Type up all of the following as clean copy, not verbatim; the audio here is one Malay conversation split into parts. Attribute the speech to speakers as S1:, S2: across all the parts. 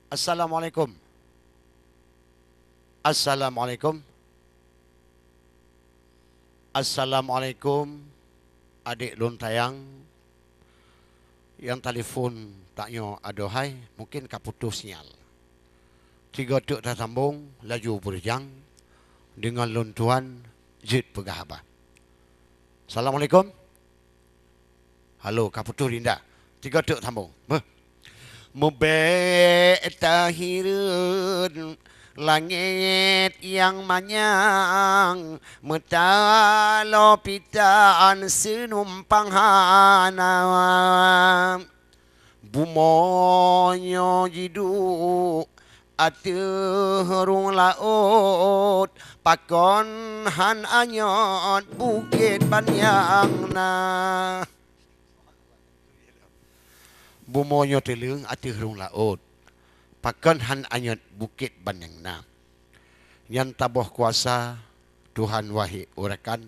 S1: Assalamualaikum. Assalamualaikum. Assalamualaikum. Adik lon tayang yang telefon taknya adohai, mungkin kaputus sinyal. Tiga tuk dah sambung, laju berjang dengan lon tuan jid pegahaba. Assalamualaikum. Halo, kaputus Linda. Tiga tuk sambung. Tahirun langit yang manyang metalo pitaan senumpang hana bumonyo jidu aterung laut pakon han anyot bukit banyang na bumonyo telung aterung laut pakon han anyot bukit banyang na. Yang taboh kuasa Tuhan wahai urakan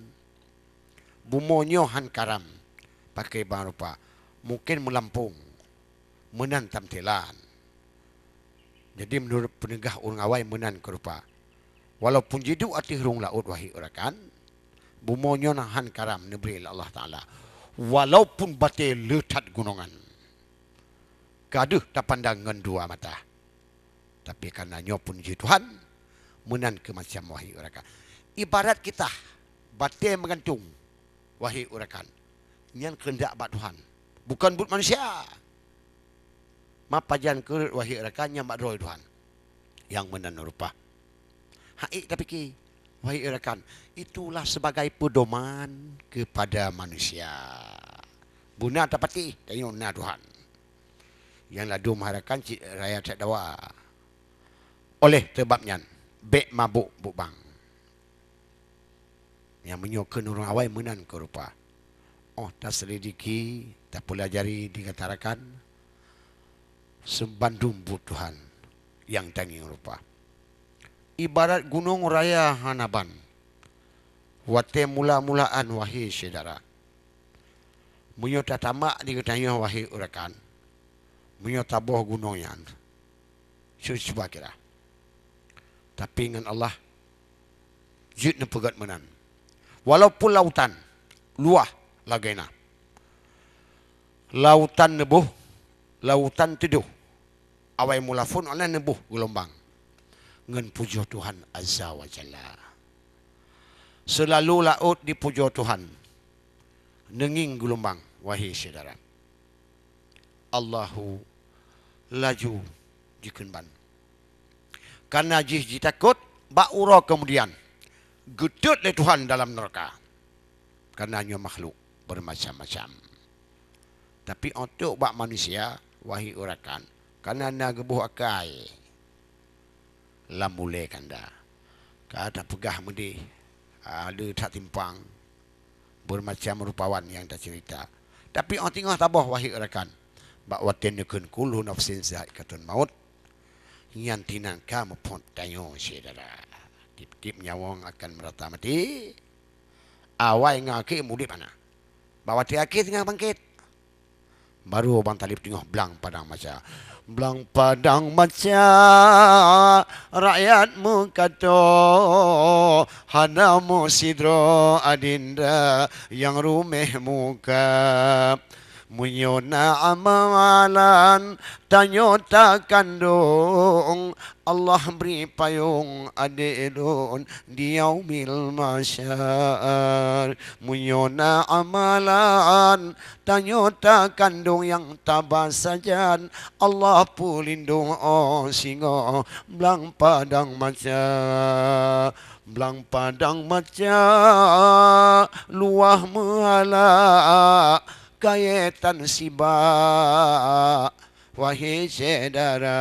S1: bumonyo han karam pakai bang rupa mungkin melampung menantam telan. Jadi menurut penegah orang awai menan kerupa walaupun jidu ati rung laut wahai urakan bumonyo han karam nebri Allah Ta'ala walaupun batil letat gunungan gaduh tak pandang dengan dua mata tapi karenanya pun ji Tuhan menan ke macam wahai urakan ibarat kita batil mengantung wahai urakan yang kehendak bak Tuhan bukan but manusia mapajan ke wahai urakan yang bak roy Tuhan yang menan rupa haik tapi ki wahai urakan itulah sebagai pedoman kepada manusia buna tapati tayong na Tuhan yang ladu maharakan raya tak dawa oleh sebabnya bek mabuk bukbang yang menyokan orang awai menan ke rupa tak selidiki tak pelajari dikatakan sebandung but Tuhan yang tanging rupa ibarat gunung raya Hanaban wate mula-mulaan wahai saudara menyota tamak dikatanya wahai urakan menyota boh gunung yang cuba kira tapi dengan Allah jid ne pegat menan walaupun lautan luah lagena lautan nebuh lautan teduh awai mulafun ana nebuh gelombang ngan pujo Tuhan azza wa jalla selalu laut dipujo Tuhan nenging gelombang wahai saudara Allahu laju jikenban karena jih takut ba'ura kemudian gedut le Tuhan dalam neraka karenanya makhluk bermacam-macam tapi untuk bak manusia wahai urakan karena nagebuh akai lamule kanda kata pegah medi ada tak timpang bermacam rupawan yang tak cerita tapi orang tengah tabah wahai urakan bak watin yukun kulhu nafsin zaikatun maut yang tinang kamu pun tayo saudara tip-tip nyawang akan merata mati awai ngaki mudip mana bawa tiaki tengah bangkit baru bang talib tengah belang padang maca belang padang maca rakyatmu kato hanamu sidro adinda yang rumeh muka munyona amalan tanyota kandung Allah beri payung adilun di yaumil masyar munyona amalan tanyota kandung yang tabah sajan Allah pulindung singo belang padang maca belang padang maca luah muala kaitan siba wahai saudara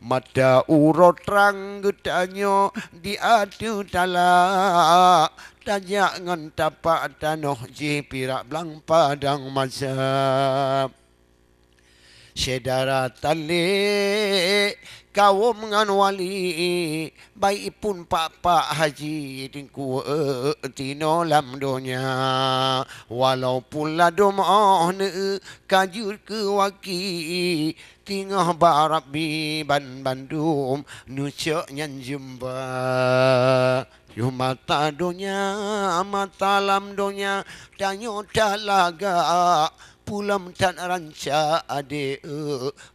S1: mata urut terang getanyo diadu tala tajak ngan tapak tanoh ji pirak belang padang masa Sedara tali kaum ngan wali baik pun pak haji tingku tino lam donya walaupun ladum ne kajur ke waki tingah barabi ban bandum nucuk nyan jumpa yu mata donya mata lam donya tanyo dalaga pulam tan ranca ade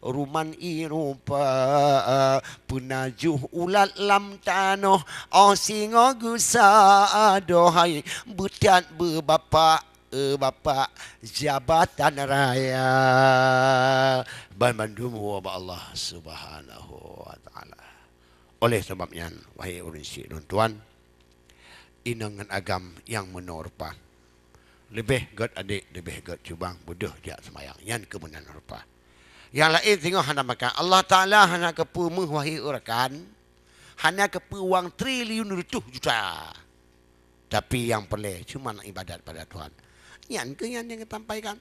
S1: ruman irupa penajuh ulat lam tanoh singo gusa dohai butat berbapa bapa jabatan raya bandum wa Allah Subhanahu wa taala. Oleh sebabnya wahai orang syekh dan tuan inangan agam yang menorpa lebih god adik, lebih god cubang, bodoh dia semayang. Yang kemudian rupa. Yang lain tengok hana makan. Allah Ta'ala hana kepu wahai urakan. Hana kepu wang triliun rutuh juta. Tapi yang perlu cuma nak ibadat pada Tuhan. Yang ke yang sampaikan.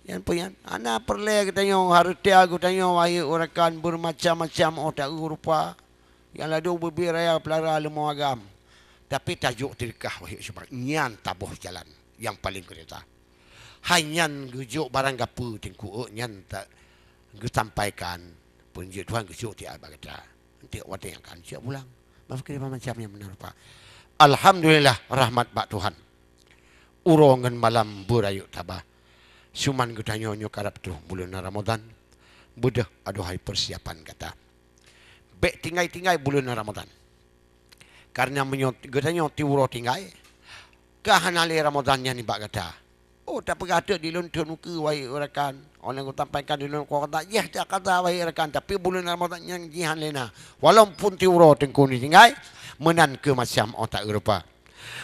S1: Yang punya. Hana perlu kita tengok harta aku tengok wahai urakan bermacam-macam otak rupa. Yang lalu berbiraya pelara lemah agam. Tapi tajuk tirkah wahai syubang. Nyan tabuh jalan. Yang paling kereta. Hanyan gujuk barang gapu tingku. Nyan tak sampaikan. Punjuk Tuhan gujuk tiap bagata. Nanti waktu yang akan siap pulang. Maaf kira macam yang benar Pak. Alhamdulillah rahmat Pak Tuhan. Urongan malam berayuk tabah. Suman gutanya nyo karap tu bulan Ramadan. Budah aduhai persiapan kata. Bek tinggai-tinggai bulan Ramadan. Karena katanya tiwuro tinggai. Kahanali Ramadannya ni bak kata. Oh tak berkata di lontun muka wahai rakan. Orang yang tampaikan di lontun kau kata, ya tak kata wahai rakan. Tapi bulan Ramadan yang jihan lena. Walaupun tiwuro tengku ni tinggai. Menan ke macam otak Eropa.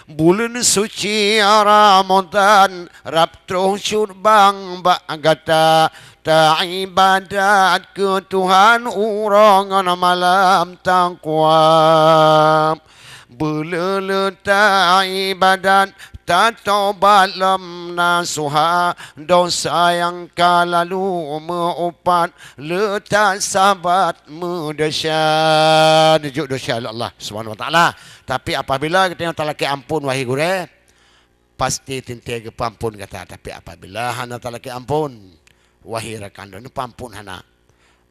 S1: Bulan suci Ramadan. Raptro syurbang bak kata. Ta ibadat ke Tuhan urangan malam taqwa. Beleleta ibadat tak taubat lam nasuha dosa yang kalalu meupat letak sabat mudasya dejuk dosa Allah Subhanahu wa taala. Tapi apabila kita yang talaki ampun wahai gure pasti tintai ke pampun kata. Tapi apabila hana talaki ampun wahai rakan lun pampun hana.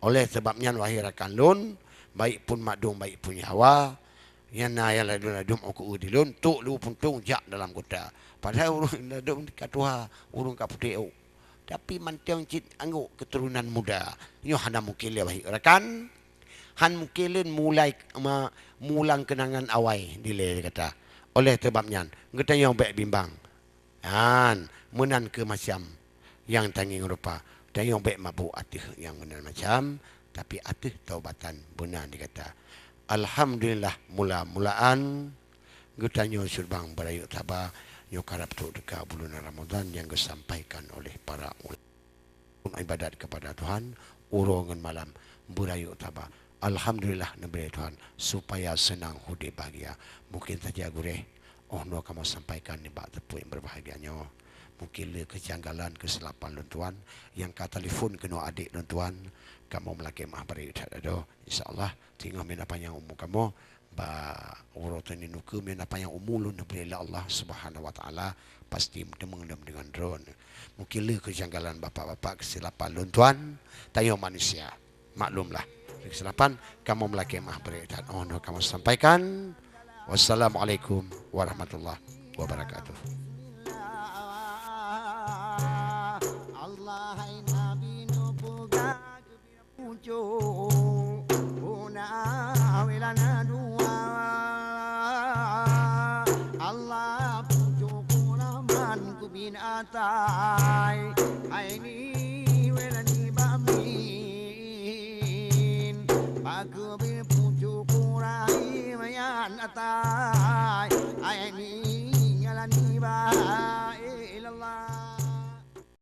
S1: Oleh sebabnya wahai rakan lun baik pun makdum baik pun nyawa yang naya ladum aku udilun tuk lu puntung jak dalam kota. Padahal urung ladum katuha urung kaputeu. Tapi mantang cit angguk keturunan muda. Yo hana mukil wahai rakan. Han mukilin mulai mulang kenangan awai dile kata. Oleh sebabnya kita yang baik bimbang. Han menan ke macam yang tanging rupa. Dan yang baik mabuk atih yang benar macam tapi atih taubatan benar dikata. Alhamdulillah mula-mulaan gutanyo surbang berayuk tabah yo karap tu dekat bulan Ramadan yang disampaikan oleh para ulama ibadat kepada Tuhan urongan malam berayuk tabah. Alhamdulillah neberi Tuhan supaya senang hudi bahagia. Mungkin saja gureh no kamu sampaikan ni bak tepu yang berbahagianya. Mungkin le kejanggalan kesilapan Tuhan yang kata telefon kena adik Tuhan. Kamu melaki mah beri ada insyaallah tinggal min apa yang umum kamu ba urutan ini nuku min apa yang umulun beri Allah Subhanahu wa taala pasti mengendam dengan drone. Mungkin le kejanggalan bapak-bapak kesilapan Tuhan tayo manusia maklumlah kesilapan kamu melaki mah beri dan no kamu sampaikan. Wassalamualaikum warahmatullahi wabarakatuh.
S2: Allah pujuk kuraman ku binatai aini welani bamin bagu be pujuk kurai mayan atai aini